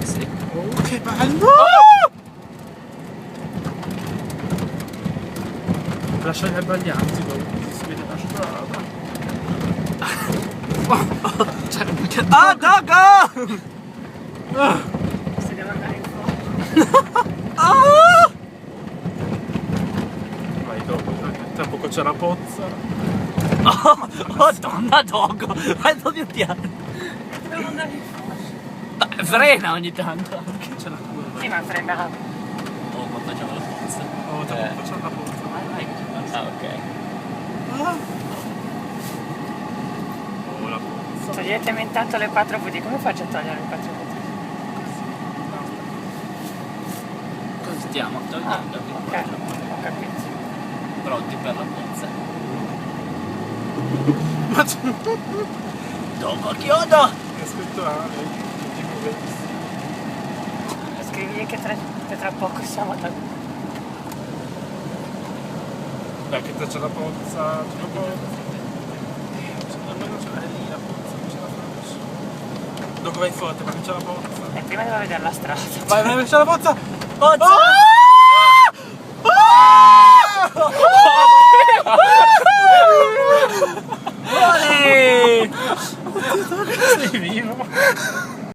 Sì. Oh, che bello! Lascia gli abbaglianti, si vede la strada. Cioè, ah, Daga! Se devo andare in fondo. Ah! Vai dopo, tra poco c'è la pozza. Oh, donna Dogo! Quanto mi piace! Devo andare in fondo. Beh, frena ogni tanto anche. C'è la curva. Sì, ma frenavo. Oh, ma facciamo la pozza. Oh, tra poco c'è la pozza. Vai, che ci passa. Ah, ok. Oh, la pozza. Toglietemi intanto le 4 VD. Come faccio a togliere le 4 VD? Cosa stiamo togliendo? Ok, ho capito. Pronti per la pozza. Ma Dopo chiodo! è scritto Ale. Scrivigli che tra poco siamo da... Dai, che c'è la pozza. C'è la pozza. Almeno c'è lì la pozza, non ce la faccio. Dopo vai forte, perché c'è la pozza. E prima devo vedere la strada. Vai, vai, c'è la pozza! Oh, Ah! Ah!